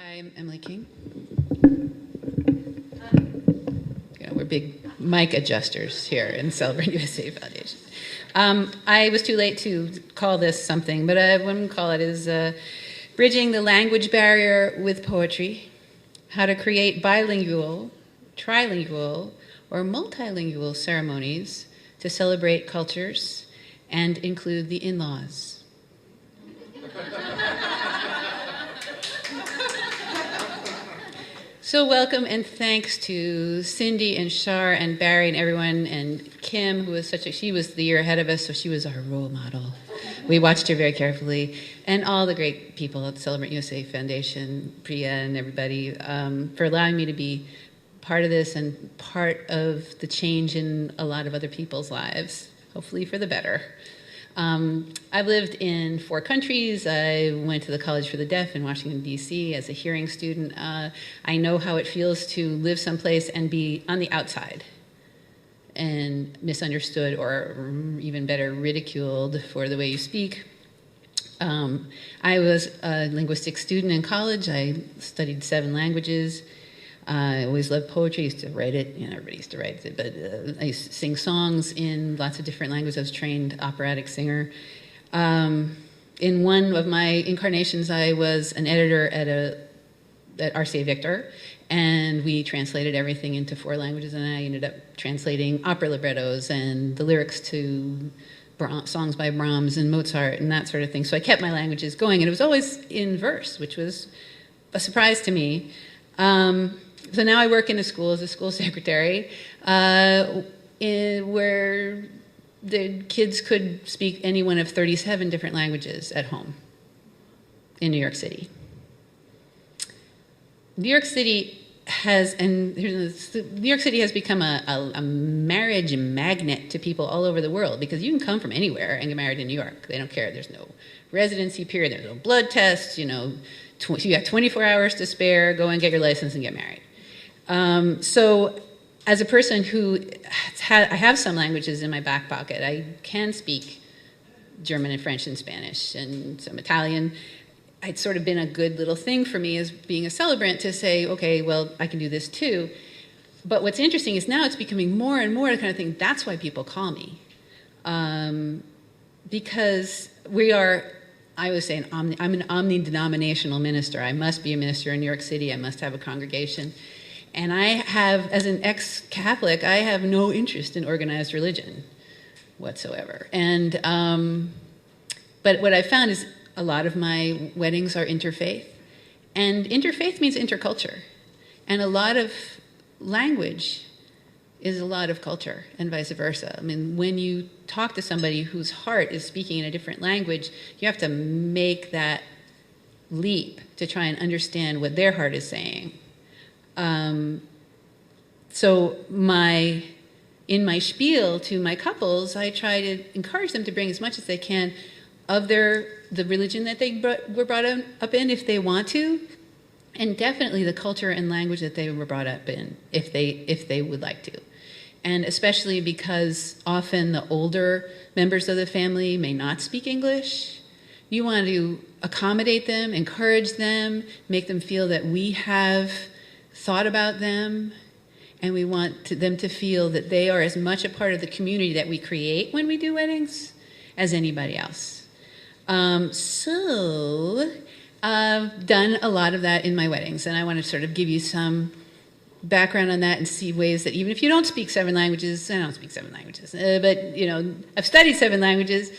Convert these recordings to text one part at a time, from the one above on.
I'm Emily King. We're big mic adjusters here in Celebrate USA Foundation. I was too late to call this something, but what I'm going to call it is Bridging the Language Barrier with Poetry, How to Create Bilingual, Trilingual, or Multilingual Ceremonies to Celebrate Cultures and Include the In-Laws. So welcome and thanks to Cindy and Shar and Barry and everyone, and Kim, who was she was the year ahead of us, so she was our role model. We watched her very carefully, and all the great people at Celebrate USA Foundation, Priya and everybody, for allowing me to be part of this and part of the change in a lot of other people's lives, hopefully for the better. I've lived in 4 countries. I went to the College for the Deaf in Washington, D.C. as a hearing student. I know how it feels to live someplace and be on the outside and misunderstood or even better, ridiculed for the way you speak. I was a linguistics student in college. I studied 7 languages. I always loved poetry. I used to write it. Everybody used to write it, but I used to sing songs in lots of different languages. I was a trained operatic singer. In one of my incarnations, I was an editor at RCA Victor, and we translated everything into 4 languages, and I ended up translating opera librettos and the lyrics to songs by Brahms and Mozart and that sort of thing. So I kept my languages going, and it was always in verse, which was a surprise to me. So now I work in a school as a school secretary, where the kids could speak any one of 37 different languages at home in New York City. New York City has become a marriage magnet to people all over the world, because you can come from anywhere and get married in New York. They don't care. There's no residency period. There's no blood test. You got 24 hours to spare. Go and get your license and get married. So as a person who I have some languages in my back pocket. I can speak German and French and Spanish and some Italian. It's sort of been a good little thing for me as being a celebrant to say, okay, well, I can do this too. But what's interesting is now it's becoming more and more the kind of thing, that's why people call me. Because I would say I'm an omni-denominational minister. I must be a minister in New York City. I must have a congregation. And I have, as an ex-Catholic, I have no interest in organized religion whatsoever. And but what I found is a lot of my weddings are interfaith. And interfaith means interculture. And a lot of language is a lot of culture, and vice versa. I mean, when you talk to somebody whose heart is speaking in a different language, you have to make that leap to try and understand what their heart is saying. So in my spiel to my couples, I try to encourage them to bring as much as they can of the religion that they were brought up in, if they want to, and definitely the culture and language that they were brought up in, if they would like to. And especially because often the older members of the family may not speak English. You want to accommodate them, encourage them, make them feel that we have thought about them, and we want them to feel that they are as much a part of the community that we create when we do weddings as anybody else. So I've done a lot of that in my weddings, and I want to sort of give you some background on that and see ways that even if you don't speak 7 languages, I don't speak 7 languages, but I've studied 7 languages,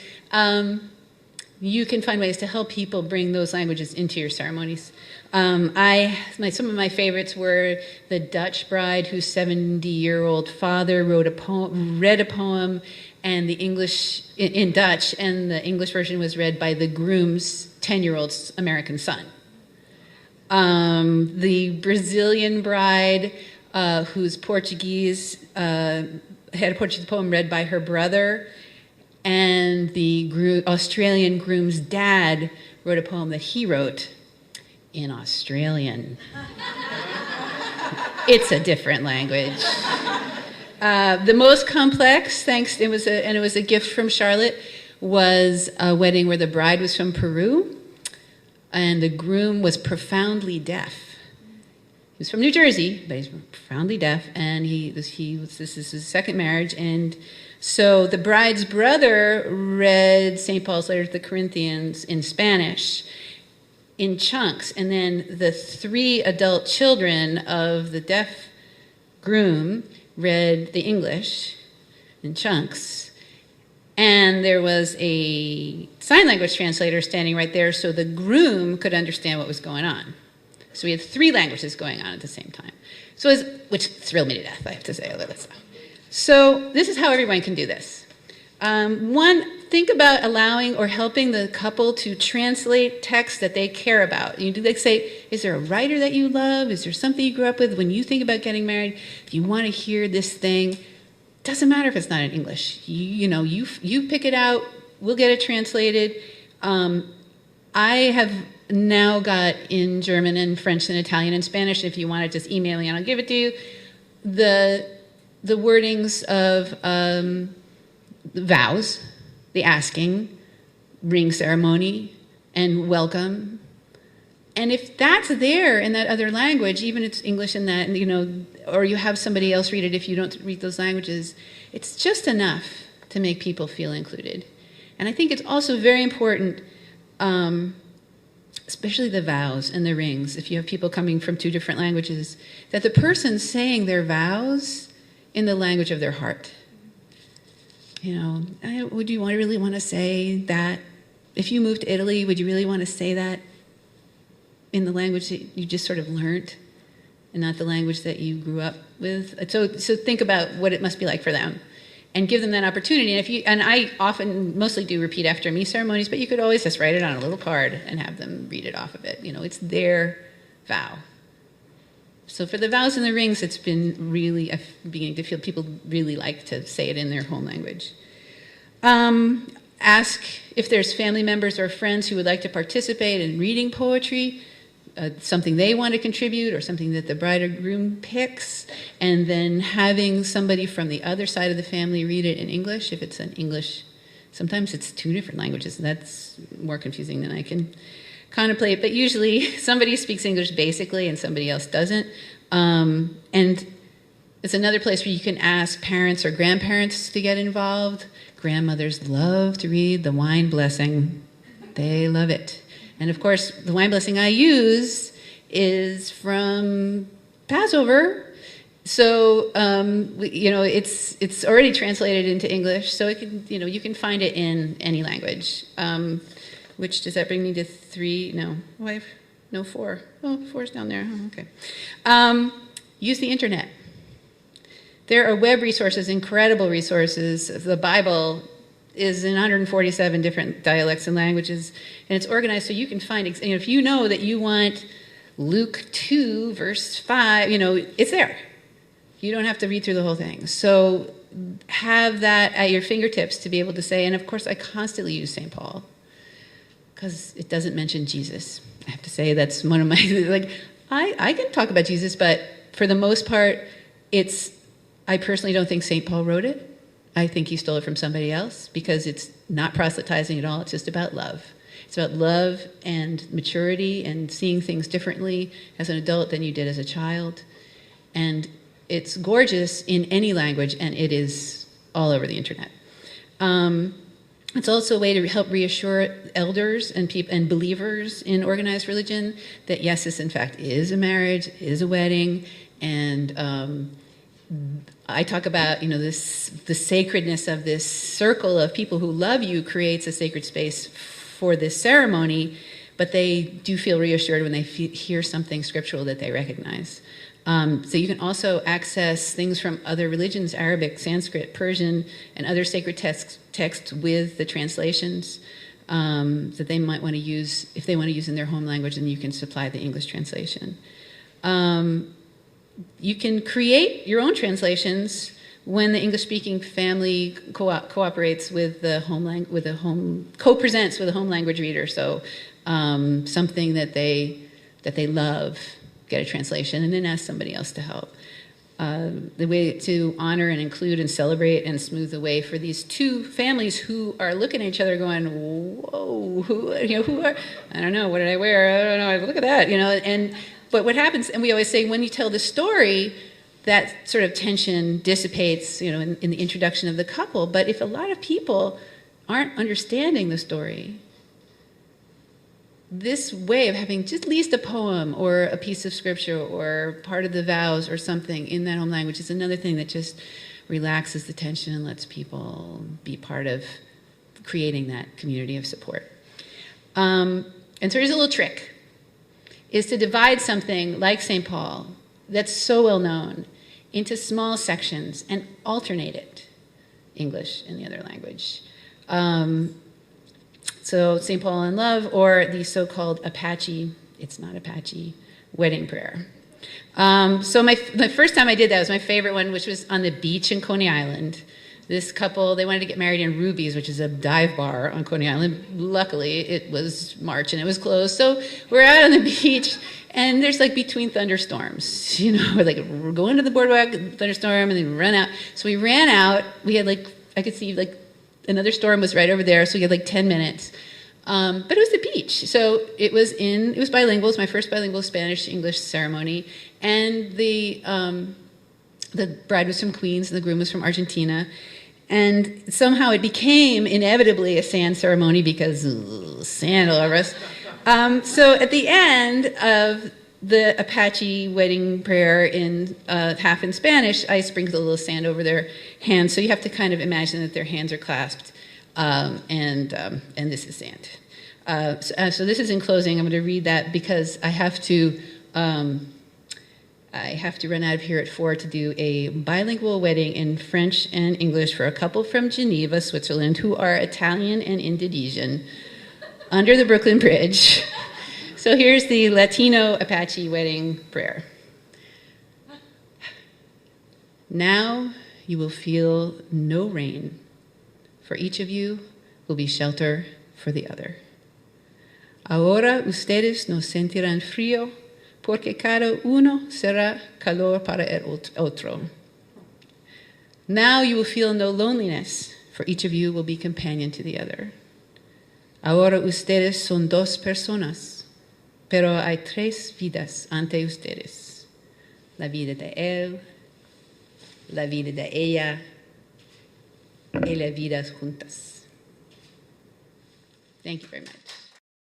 you can find ways to help people bring those languages into your ceremonies. Some of my favorites were the Dutch bride whose 70-year-old father read a poem, and the English in Dutch, and the English version was read by the groom's 10-year-old American son. The Brazilian bride whose Portuguese had a Portuguese poem read by her brother, and the Australian groom's dad wrote a poem that he wrote in Australian. It's a different language. The most complex, it was a gift from Charlotte, was a wedding where the bride was from Peru. and the groom was profoundly deaf. He was from New Jersey, but he's profoundly deaf, and this is his second marriage, and so the bride's brother read St. Paul's letter to the Corinthians in Spanish in chunks, and then the 3 adult children of the deaf groom read the English in chunks, and there was a sign language translator standing right there so the groom could understand what was going on. So we had 3 languages going on at the same time, which thrilled me to death, I have to say. So this is how everyone can do this. Think about allowing or helping the couple to translate texts that they care about. They say, is there a writer that you love? Is there something you grew up with? When you think about getting married, if you want to hear this thing, doesn't matter if it's not in English. You pick it out. We'll get it translated. I have now got in German and French and Italian and Spanish. If you want to just email me and I'll give it to you. The wordings of the vows, the asking, ring ceremony, and welcome. And if that's there in that other language, even if it's English in that, or you have somebody else read it if you don't read those languages, it's just enough to make people feel included. And I think it's also very important, especially the vows and the rings, if you have people coming from 2 different languages, that the person saying their vows in the language of their heart. Would you really want to say that? If you moved to Italy, would you really want to say that in the language that you just sort of learned and not the language that you grew up with? So think about what it must be like for them and give them that opportunity. And I mostly do repeat after me ceremonies, but you could always just write it on a little card and have them read it off of it. It's their vow. So for the vows and the rings, it's been really, I'm beginning to feel people really like to say it in their home language. Ask if there's family members or friends who would like to participate in reading poetry, something they want to contribute or something that the bride or groom picks, and then having somebody from the other side of the family read it in English. If it's an English, sometimes it's 2 different languages, and that's more confusing than I can contemplate, but usually somebody speaks English basically and somebody else doesn't. And it's another place where you can ask parents or grandparents to get involved. Grandmothers love to read the wine blessing. They love it. And of course, the wine blessing I use is from Passover. So, it's already translated into English, so you can find it in any language. Which, does that bring me to 3? No, 5? No, 4. Oh, 4's down there. Oh, okay. Use the internet. There are web resources, incredible resources. The Bible is in 147 different dialects and languages, and it's organized so you can find, if you know that you want Luke 2, verse 5, it's there. You don't have to read through the whole thing. So have that at your fingertips to be able to say, and of course I constantly use St. Paul, because it doesn't mention Jesus. I have to say that's one of my, I can talk about Jesus, but for the most part, I personally don't think St. Paul wrote it. I think he stole it from somebody else because it's not proselytizing at all. It's just about love. It's about love and maturity and seeing things differently as an adult than you did as a child. And it's gorgeous in any language, and it is all over the internet. It's also a way to help reassure elders and believers in organized religion that yes, this in fact is a marriage, is a wedding, and I talk about the sacredness of this circle of people who love you creates a sacred space for this ceremony, but they do feel reassured when they hear something scriptural that they recognize. So you can also access things from other religions, Arabic, Sanskrit, Persian, and other sacred texts with the translations that they might want to use. If they want to use in their home language, then you can supply the English translation. You can create your own translations when the English-speaking family cooperates with the co-presents with a home language reader. So something that they love, get a translation, and then ask somebody else to help. the way to honor and include and celebrate and smooth the way for these two families who are looking at each other going, whoa, who are, I don't know, what did I wear? I don't know, look at that, but what happens, and we always say when you tell the story, that sort of tension dissipates, in the introduction of the couple. But if a lot of people aren't understanding the story, this way of having just at least a poem or a piece of scripture or part of the vows or something in that home language is another thing that just relaxes the tension and lets people be part of creating that community of support. And so here's a little trick, is to divide something like St. Paul that's so well known into small sections and alternate it, English and the other language. So St. Paul in Love, or the so-called Apache, it's not Apache, wedding prayer. So the first time I did that was my favorite one, which was on the beach in Coney Island. This couple, they wanted to get married in Ruby's, which is a dive bar on Coney Island. Luckily, it was March and it was closed. So we're out on the beach, and there's like between thunderstorms, we're like, we're going to the boardwalk, thunderstorm, and then we run out. So we ran out. We had I could see another storm was right over there, so we had 10 minutes. But it was the beach. So it was bilingual. It was my first bilingual Spanish-English ceremony. And the bride was from Queens and the groom was from Argentina. And somehow it became inevitably a sand ceremony because sand all over us. So at the end of the Apache wedding prayer in half in Spanish, I sprinkled a little sand over their hands. So you have to kind of imagine that their hands are clasped, and this is sand. So this is in closing. I'm going to read that because I have to run out of here at 4 to do a bilingual wedding in French and English for a couple from Geneva, Switzerland, who are Italian and Indonesian, under the Brooklyn Bridge. So here's the Latino Apache wedding prayer. Now you will feel no rain, for each of you will be shelter for the other. Ahora ustedes no sentirán frío, porque cada uno será calor para el otro. Now you will feel no loneliness, for each of you will be companion to the other. Ahora ustedes son dos personas, pero hay tres vidas ante ustedes. La vida de él, la vida de ella, y la vida juntas. Thank you very much.